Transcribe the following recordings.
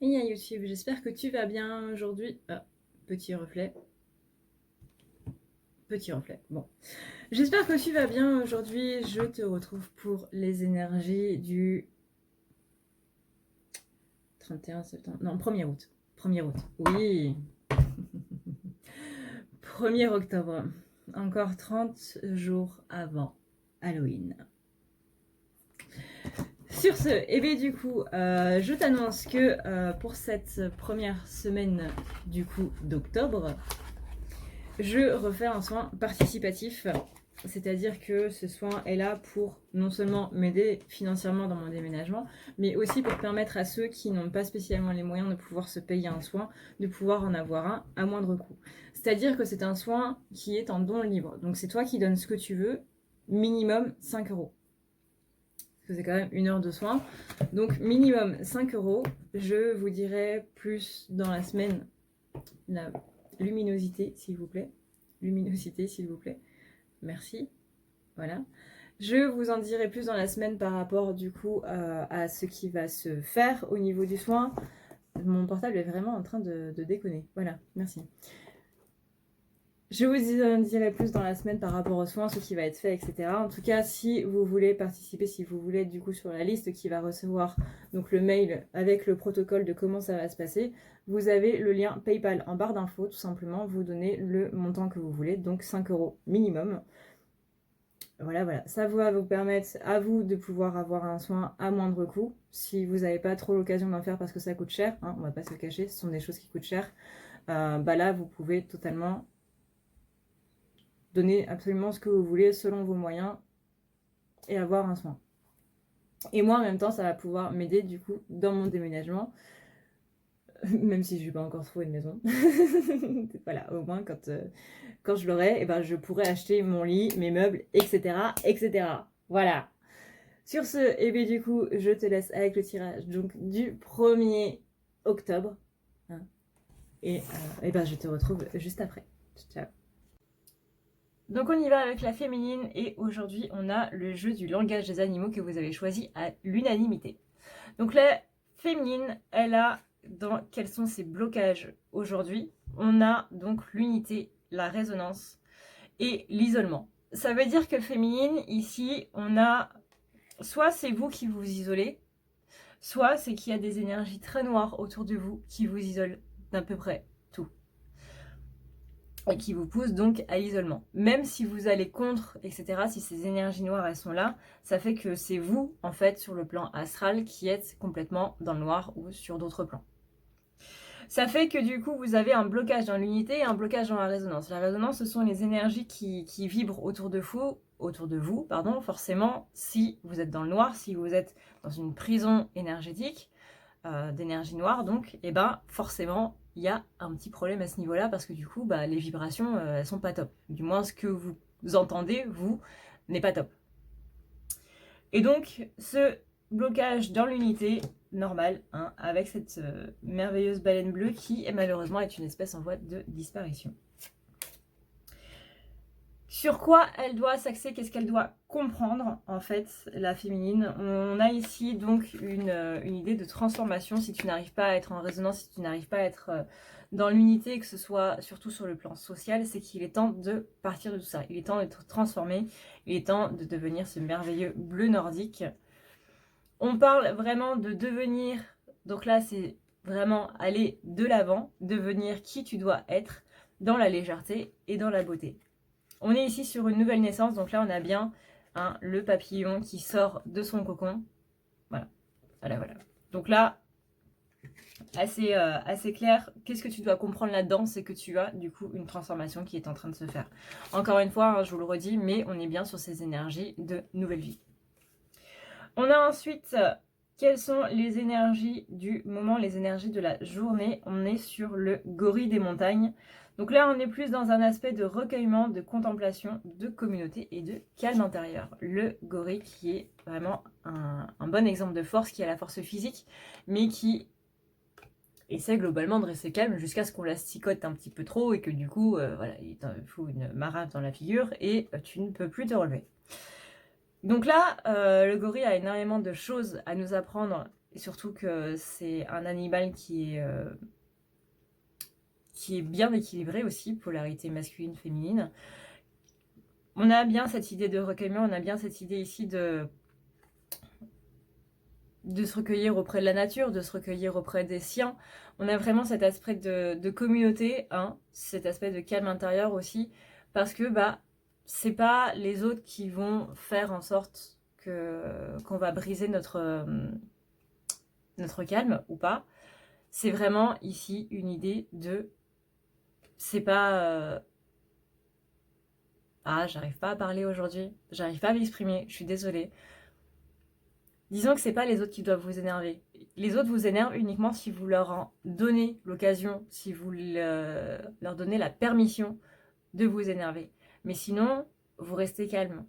Et à YouTube, j'espère que tu vas bien aujourd'hui. Ah, petit reflet. Petit reflet. Bon. J'espère que tu vas bien aujourd'hui. Je te retrouve pour les énergies du 31 septembre. Non, 1er août. 1er août. Oui. 1er octobre. Encore 30 jours avant Halloween. Sur ce, et bien du coup, je t'annonce que pour cette première semaine du coup d'octobre, je refais un soin participatif, c'est-à-dire que ce soin est là pour non seulement m'aider financièrement dans mon déménagement, mais aussi pour permettre à ceux qui n'ont pas spécialement les moyens de pouvoir se payer un soin, de pouvoir en avoir un à moindre coût. C'est-à-dire que c'est un soin qui est en don libre. Donc c'est toi qui donnes ce que tu veux, minimum 5 €. Parce que c'est quand même 1 heure de soin. Donc minimum 5 €. Je vous dirai plus dans la semaine la luminosité, s'il vous plaît. Luminosité, s'il vous plaît. Merci. Voilà. Je vous en dirai plus dans la semaine par rapport du coup à ce qui va se faire au niveau du soin. Mon portable est vraiment en train de déconner. Voilà, merci. Je vous en dirai plus dans la semaine par rapport aux soins, ce qui va être fait, etc. En tout cas, si vous voulez participer, si vous voulez être du coup sur la liste qui va recevoir donc le mail avec le protocole de comment ça va se passer, vous avez le lien PayPal en barre d'infos, tout simplement. Vous donnez le montant que vous voulez, donc 5 € minimum. Voilà. Ça va vous permettre à vous de pouvoir avoir un soin à moindre coût. Si vous n'avez pas trop l'occasion d'en faire parce que ça coûte cher, hein, on va pas se le cacher, ce sont des choses qui coûtent cher. Là, vous pouvez totalement donner absolument ce que vous voulez selon vos moyens et avoir un soin. Et moi, en même temps, ça va pouvoir m'aider du coup dans mon déménagement, même si je n'ai pas encore trouvé une maison. Voilà, au moins quand je l'aurai, eh ben, je pourrai acheter mon lit, mes meubles, etc. etc. Voilà. Sur ce, et bien du coup, je te laisse avec le tirage donc, du 1er octobre. Hein, et ben, je te retrouve juste après. Ciao. Donc on y va avec la féminine et aujourd'hui on a le jeu du langage des animaux que vous avez choisi à l'unanimité. Donc la féminine, elle a quels sont ses blocages aujourd'hui. On a donc l'unité, la résonance et l'isolement. Ça veut dire que féminine, ici, on a soit c'est vous qui vous isolez, soit c'est qu'il y a des énergies très noires autour de vous qui vous isolent d'à peu près tout. Et qui vous poussent donc à l'isolement. Même si vous allez contre, etc., si ces énergies noires, elles sont là, ça fait que c'est vous, en fait, sur le plan astral, qui êtes complètement dans le noir ou sur d'autres plans. Ça fait que du coup, vous avez un blocage dans l'unité et un blocage dans la résonance. La résonance, ce sont les énergies qui vibrent autour de vous, forcément, si vous êtes dans le noir, si vous êtes dans une prison énergétique, d'énergie noire, donc, et ben forcément, il y a un petit problème à ce niveau-là parce que du coup, les vibrations, elles sont pas top. Du moins, ce que vous entendez, vous, n'est pas top. Et donc, ce blocage dans l'unité normale, hein, avec cette merveilleuse baleine bleue qui, malheureusement, est une espèce en voie de disparition. Sur quoi elle doit s'axer, qu'est-ce qu'elle doit comprendre, en fait, la féminine. On a ici donc une idée de transformation. Si tu n'arrives pas à être en résonance, si tu n'arrives pas à être dans l'unité, que ce soit surtout sur le plan social, c'est qu'il est temps de partir de tout ça. Il est temps d'être transformé, il est temps de devenir ce merveilleux bleu nordique. On parle vraiment de devenir, donc là c'est vraiment aller de l'avant, devenir qui tu dois être dans la légèreté et dans la beauté. On est ici sur une nouvelle naissance, donc là on a bien le papillon qui sort de son cocon. Voilà. Donc là, assez clair. Qu'est-ce que tu dois comprendre là-dedans? C'est que tu as du coup une transformation qui est en train de se faire. Encore une fois, je vous le redis, mais on est bien sur ces énergies de nouvelle vie. On a ensuite, quelles sont les énergies du moment, les énergies de la journée? On est sur le gorille des montagnes. Donc là, on est plus dans un aspect de recueillement, de contemplation, de communauté et de calme intérieur. Le gorille qui est vraiment un bon exemple de force, qui a la force physique, mais qui essaie globalement de rester calme jusqu'à ce qu'on la sticote un petit peu trop et que du coup, voilà, il te faut une marave dans la figure et tu ne peux plus te relever. Donc là, le gorille a énormément de choses à nous apprendre et surtout que c'est un animal qui est bien équilibré aussi, polarité masculine-féminine. On a bien cette idée de recueillement, on a bien cette idée ici de se recueillir auprès de la nature, de se recueillir auprès des siens. On a vraiment cet aspect de communauté, hein, cet aspect de calme intérieur aussi, parce que c'est pas les autres qui vont faire en sorte qu'on va briser notre calme ou pas. C'est vraiment ici une idée de... C'est pas... Ah, j'arrive pas à parler aujourd'hui, j'arrive pas à m'exprimer, je suis désolée. Disons que c'est pas les autres qui doivent vous énerver. Les autres vous énervent uniquement si vous leur en donnez l'occasion, si vous leur donnez la permission de vous énerver. Mais sinon, vous restez calme.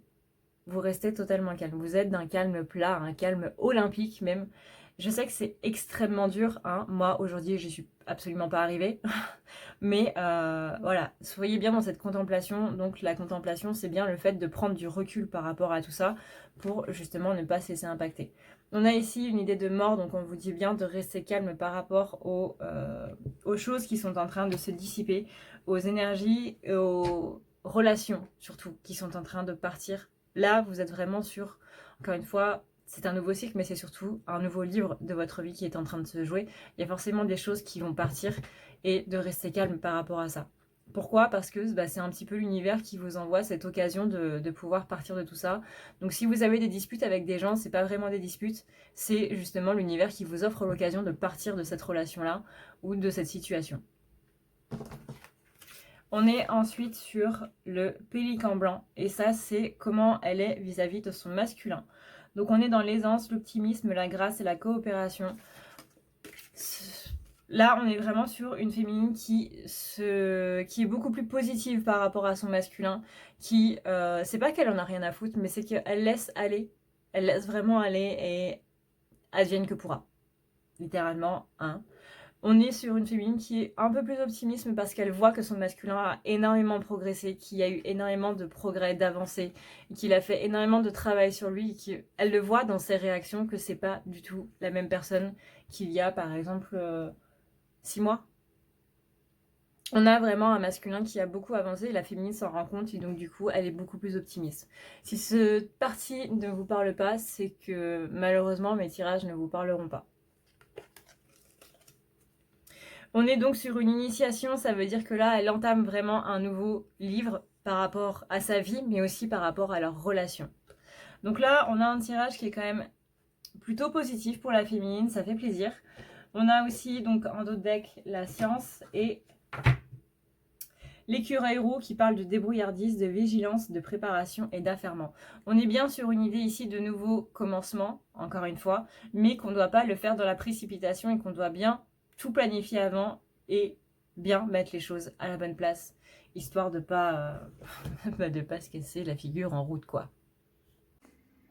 Vous restez totalement calme. Vous êtes d'un calme plat, un calme olympique même. Je sais que c'est extrêmement dur, hein. Moi, aujourd'hui, je suis absolument pas arrivée. Mais voilà, soyez bien dans cette contemplation. Donc la contemplation, c'est bien le fait de prendre du recul par rapport à tout ça pour justement ne pas se laisser impacter. On a ici une idée de mort, donc on vous dit bien de rester calme par rapport aux choses qui sont en train de se dissiper, aux énergies, et aux relations surtout, qui sont en train de partir. Là, vous êtes vraiment sur, encore une fois, c'est un nouveau cycle, mais c'est surtout un nouveau livre de votre vie qui est en train de se jouer. Il y a forcément des choses qui vont partir et de rester calme par rapport à ça. Pourquoi? Parce que c'est un petit peu l'univers qui vous envoie cette occasion de pouvoir partir de tout ça. Donc si vous avez des disputes avec des gens, c'est pas vraiment des disputes, c'est justement l'univers qui vous offre l'occasion de partir de cette relation-là ou de cette situation. On est ensuite sur le pélican blanc, et ça c'est comment elle est vis-à-vis de son masculin. Donc on est dans l'aisance, l'optimisme, la grâce et la coopération. Là, on est vraiment sur une féminine qui est beaucoup plus positive par rapport à son masculin, qui, c'est pas qu'elle en a rien à foutre, mais c'est qu'elle laisse aller, elle laisse vraiment aller et advienne que pourra. Littéralement, hein. On est sur une féminine qui est un peu plus optimiste parce qu'elle voit que son masculin a énormément progressé, qu'il y a eu énormément de progrès, d'avancées, qu'il a fait énormément de travail sur lui, et qu'elle le voit dans ses réactions que c'est pas du tout la même personne qu'il y a par exemple 6 mois. On a vraiment un masculin qui a beaucoup avancé et la féminine s'en rend compte et donc du coup elle est beaucoup plus optimiste. Si cette partie ne vous parle pas, c'est que malheureusement mes tirages ne vous parleront pas. On est donc sur une initiation, ça veut dire que là, elle entame vraiment un nouveau livre par rapport à sa vie, mais aussi par rapport à leur relation. Donc là, on a un tirage qui est quand même plutôt positif pour la féminine, ça fait plaisir. On a aussi donc en d'autres decks la science et l'écureuil roux qui parle de débrouillardise, de vigilance, de préparation et d'affairement. On est bien sur une idée ici de nouveau commencement, encore une fois, mais qu'on ne doit pas le faire dans la précipitation et qu'on doit bien tout planifier avant et bien mettre les choses à la bonne place, histoire de pas se casser la figure en route, quoi.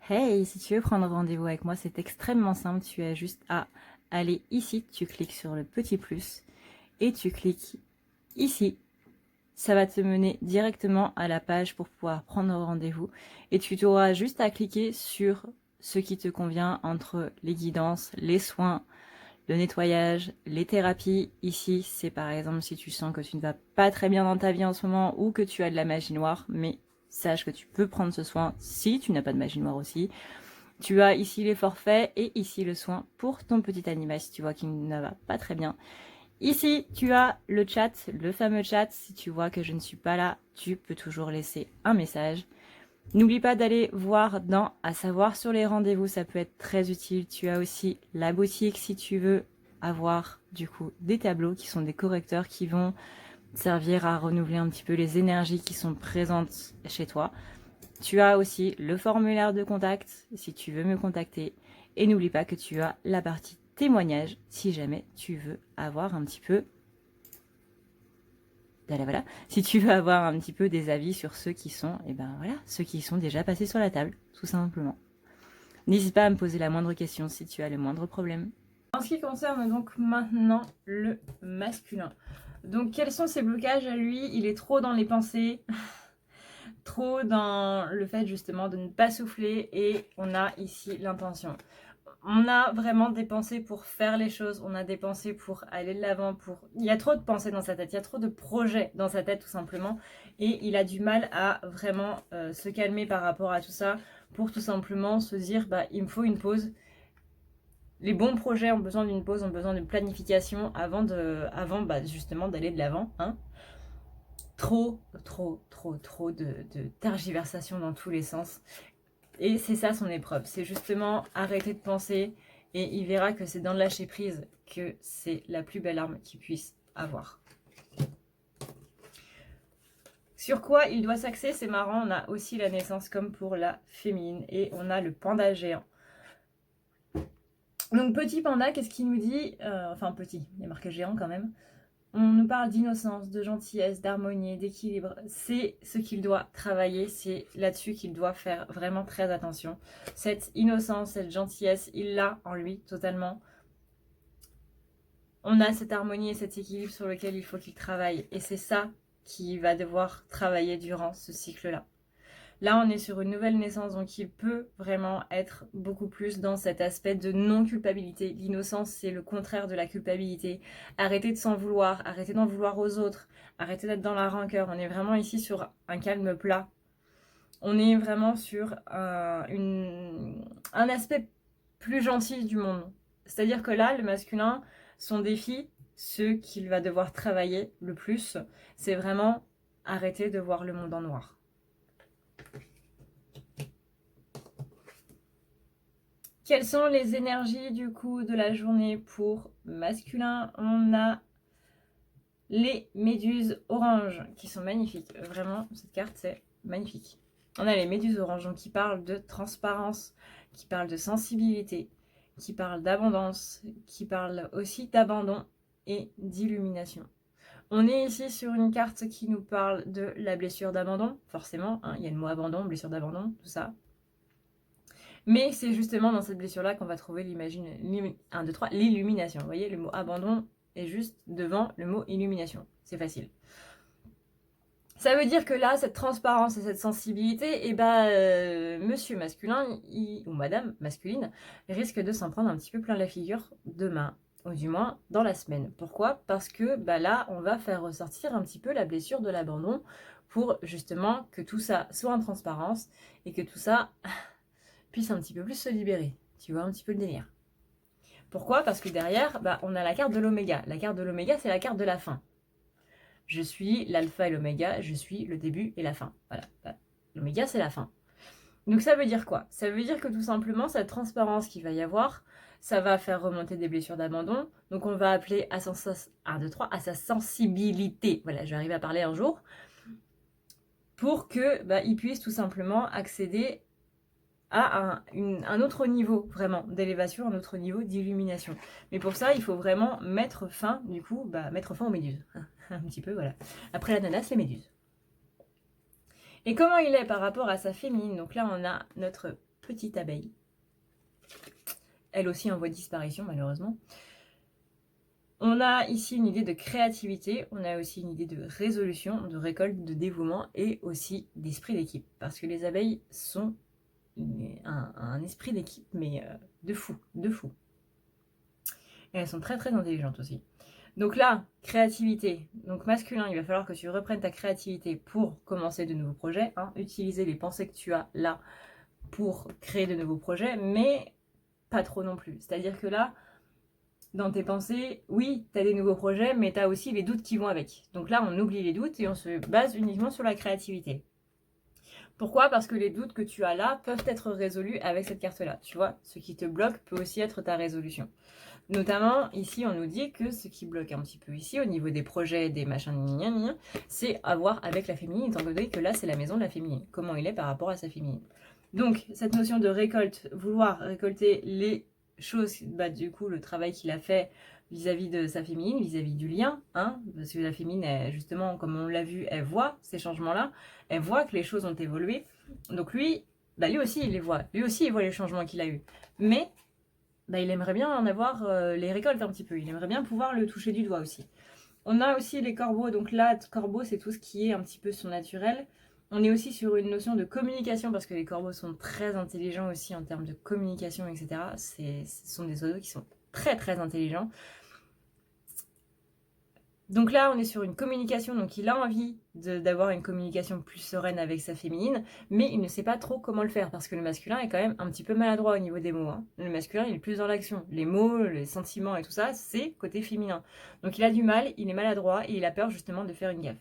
Hey, si tu veux prendre rendez-vous avec moi, c'est extrêmement simple. Tu as juste à aller ici, tu cliques sur le petit plus et tu cliques ici. Ça va te mener directement à la page pour pouvoir prendre rendez-vous et tu auras juste à cliquer sur ce qui te convient entre les guidances, les soins, le nettoyage, les thérapies. Ici, c'est par exemple si tu sens que tu ne vas pas très bien dans ta vie en ce moment ou que tu as de la magie noire, mais sache que tu peux prendre ce soin si tu n'as pas de magie noire aussi. Tu as ici les forfaits et ici le soin pour ton petit animal si tu vois qu'il ne va pas très bien. Ici, tu as le chat, le fameux chat. Si tu vois que je ne suis pas là, tu peux toujours laisser un message. N'oublie pas d'aller voir dans « À savoir sur les rendez-vous », ça peut être très utile. Tu as aussi la boutique si tu veux avoir du coup des tableaux qui sont des correcteurs qui vont servir à renouveler un petit peu les énergies qui sont présentes chez toi. Tu as aussi le formulaire de contact si tu veux me contacter. Et n'oublie pas que tu as la partie témoignage si jamais tu veux avoir un petit peu... Voilà. Si tu veux avoir un petit peu des avis sur ceux qui sont, ceux qui sont déjà passés sur la table, tout simplement. N'hésite pas à me poser la moindre question si tu as le moindre problème. En ce qui concerne donc maintenant le masculin. Donc quels sont ses blocages à lui? Il est trop dans les pensées, trop dans le fait justement de ne pas souffler et on a ici l'intention. on a vraiment des pensées pour faire les choses, on a des pensées pour aller de l'avant, il y a trop de pensées dans sa tête, il y a trop de projets dans sa tête tout simplement, et il a du mal à vraiment se calmer par rapport à tout ça, pour tout simplement se dire, bah il me faut une pause. Les bons projets ont besoin d'une pause, ont besoin d'une planification avant bah, justement d'aller de l'avant, hein. Trop de tergiversation dans tous les sens. Et c'est ça son épreuve, c'est justement arrêter de penser, et il verra que c'est dans le lâcher prise que c'est la plus belle arme qu'il puisse avoir. Sur quoi il doit s'axer, c'est marrant, on a aussi la naissance comme pour la féminine, et on a le panda géant. Donc petit panda, qu'est-ce qu'il nous dit enfin petit, il y a marqué géant quand même. On nous parle d'innocence, de gentillesse, d'harmonie, d'équilibre. C'est ce qu'il doit travailler, c'est là-dessus qu'il doit faire vraiment très attention. Cette innocence, cette gentillesse, il l'a en lui totalement. On a cette harmonie et cet équilibre sur lequel il faut qu'il travaille. Et c'est ça qu'il va devoir travailler durant ce cycle-là. Là, on est sur une nouvelle naissance, donc il peut vraiment être beaucoup plus dans cet aspect de non-culpabilité. L'innocence, c'est le contraire de la culpabilité. Arrêtez de s'en vouloir, arrêtez d'en vouloir aux autres, arrêtez d'être dans la rancœur. On est vraiment ici sur un calme plat. On est vraiment sur un aspect plus gentil du monde. C'est-à-dire que là, le masculin, son défi, ce qu'il va devoir travailler le plus, c'est vraiment arrêter de voir le monde en noir. Quelles sont les énergies du coup de la journée pour masculin? On a les méduses oranges qui sont magnifiques. Vraiment, cette carte c'est magnifique. On a les méduses oranges donc, qui parlent de transparence, qui parlent de sensibilité, qui parlent d'abondance, qui parlent aussi d'abandon et d'illumination. On est ici sur une carte qui nous parle de la blessure d'abandon, forcément, hein, il y a le mot abandon, blessure d'abandon, tout ça. Mais c'est justement dans cette blessure-là qu'on va trouver l'illumination. Vous voyez, le mot abandon est juste devant le mot illumination. C'est facile. Ça veut dire que là, cette transparence et cette sensibilité, monsieur masculin ou madame masculine risque de s'en prendre un petit peu plein la figure demain, ou du moins dans la semaine. Pourquoi? Parce que là, on va faire ressortir un petit peu la blessure de l'abandon pour justement que tout ça soit en transparence et que tout ça puisse un petit peu plus se libérer. Tu vois un petit peu le délire. Pourquoi? Parce que derrière, on a la carte de l'oméga. La carte de l'oméga, c'est la carte de la fin. Je suis l'alpha et l'oméga, je suis le début et la fin. Voilà. L'oméga, c'est la fin. Donc ça veut dire quoi? Ça veut dire que tout simplement, cette transparence qu'il va y avoir, ça va faire remonter des blessures d'abandon. Donc on va appeler à sa sensibilité. Voilà, je vais arriver à parler un jour. Pour que il puisse tout simplement accéder à un autre niveau vraiment d'élévation, un autre niveau d'illumination. Mais pour ça, il faut vraiment mettre fin, du coup, mettre fin aux méduses. Un petit peu, voilà. Après l'ananas, les méduses. Et comment il est par rapport à sa féminine? Donc là, on a notre petite abeille. Elle aussi en voie de disparition, malheureusement. On a ici une idée de créativité, on a aussi une idée de résolution, de récolte, de dévouement et aussi d'esprit d'équipe. Parce que les abeilles sont un esprit d'équipe, mais de fou, de fou. Et elles sont très très intelligentes aussi. Donc là, créativité, donc masculin, il va falloir que tu reprennes ta créativité pour commencer de nouveaux projets, hein, utiliser les pensées que tu as là pour créer de nouveaux projets, mais pas trop non plus. C'est-à-dire que là, dans tes pensées, oui, tu as des nouveaux projets, mais tu as aussi les doutes qui vont avec. Donc là, on oublie les doutes et on se base uniquement sur la créativité. Pourquoi? Parce que les doutes que tu as là peuvent être résolus avec cette carte-là. Tu vois, ce qui te bloque peut aussi être ta résolution. Notamment, ici, on nous dit que ce qui bloque un petit peu ici, au niveau des projets, des machins, c'est à voir avec la féminine, étant donné que là, c'est la maison de la féminine. Comment il est par rapport à sa féminine. Donc, cette notion de récolte, vouloir récolter les choses, du coup, le travail qu'il a fait vis-à-vis de sa féminine, vis-à-vis du lien, hein, parce que la féminine, elle, justement, comme on l'a vu, elle voit ces changements-là, elle voit que les choses ont évolué. Donc lui aussi, il les voit. Lui aussi, il voit les changements qu'il a eus. Mais il aimerait bien en avoir les récoltes un petit peu. Il aimerait bien pouvoir le toucher du doigt aussi. On a aussi les corbeaux. Donc là, corbeau, c'est tout ce qui est un petit peu surnaturel. On est aussi sur une notion de communication parce que les corbeaux sont très intelligents aussi en termes de communication, etc. Ce sont des oiseaux qui sont très très intelligents. Donc là, on est sur une communication, donc il a envie d'avoir une communication plus sereine avec sa féminine, mais il ne sait pas trop comment le faire, parce que le masculin est quand même un petit peu maladroit au niveau des mots. Hein. Le masculin, il est plus dans l'action. Les mots, les sentiments et tout ça, c'est côté féminin. Donc il a du mal, il est maladroit, et il a peur justement de faire une gaffe.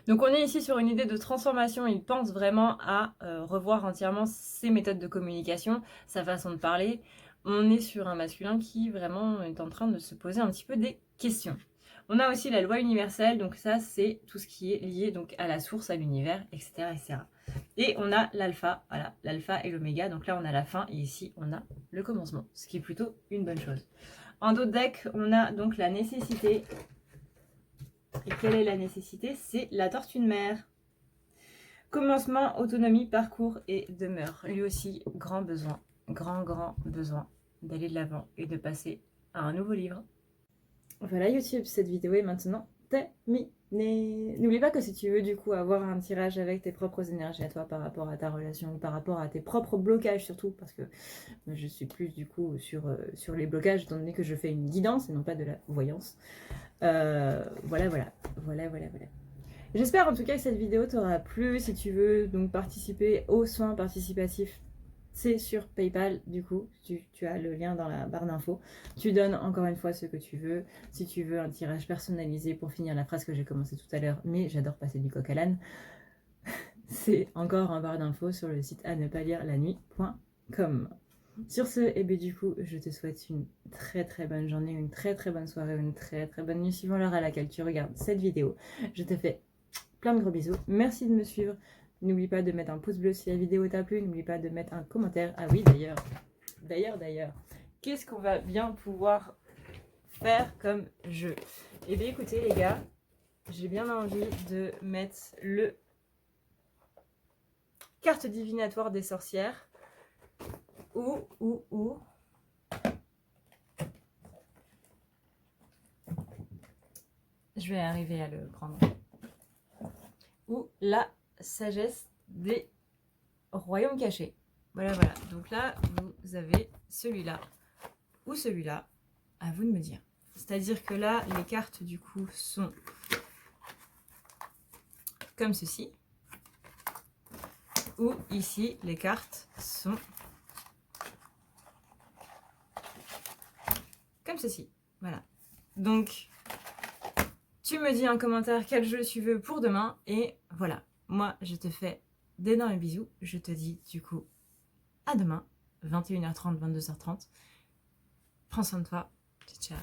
Donc on est ici sur une idée de transformation, il pense vraiment à revoir entièrement ses méthodes de communication, sa façon de parler. On est sur un masculin qui vraiment est en train de se poser un petit peu des questions. On a aussi la loi universelle, donc ça c'est tout ce qui est lié donc à la source, à l'univers, etc., etc. Et on a l'alpha, voilà, l'alpha et l'oméga, donc là on a la fin et ici on a le commencement, ce qui est plutôt une bonne chose. En dos de deck, on a donc la nécessité. Et quelle est la nécessité? C'est la tortue de mer. Commencement, autonomie, parcours et demeure. Lui aussi, grand besoin, grand besoin d'aller de l'avant et de passer à un nouveau livre. Voilà YouTube, cette vidéo est maintenant terminée. N'oublie pas que si tu veux du coup avoir un tirage avec tes propres énergies à toi par rapport à ta relation, par rapport à tes propres blocages surtout, parce que je suis plus du coup sur les blocages étant donné que je fais une guidance et non pas de la voyance. Voilà. J'espère en tout cas que cette vidéo t'aura plu. Si tu veux donc participer aux soins participatifs, c'est sur PayPal du coup. Tu as le lien dans la barre d'infos. Tu donnes encore une fois ce que tu veux. Si tu veux un tirage personnalisé pour finir la phrase que j'ai commencé tout à l'heure, mais j'adore passer du coq à l'âne, c'est encore en barre d'infos sur le site à ne pas lire la nuit.com. Sur ce, et bien du coup, je te souhaite une très bonne journée, une très bonne soirée, une très bonne nuit suivant l'heure à laquelle tu regardes cette vidéo. Je te fais plein de gros bisous. Merci de me suivre. N'oublie pas de mettre un pouce bleu si la vidéo t'a plu. N'oublie pas de mettre un commentaire. Ah oui, d'ailleurs, qu'est-ce qu'on va bien pouvoir faire comme jeu? Eh bien écoutez les gars, j'ai bien envie de mettre le carte divinatoire des sorcières. Je vais arriver à le prendre. Ou la sagesse des royaumes cachés. Voilà. Donc là, vous avez celui-là ou celui-là. À vous de me dire. C'est-à-dire que là, les cartes du coup sont comme ceci. Ou ici, les cartes sont comme ceci. Voilà. Donc, tu me dis en commentaire quel jeu tu veux pour demain. Et voilà. Moi, je te fais d'énormes bisous. Je te dis du coup à demain, 21h30, 22h30. Prends soin de toi. Ciao.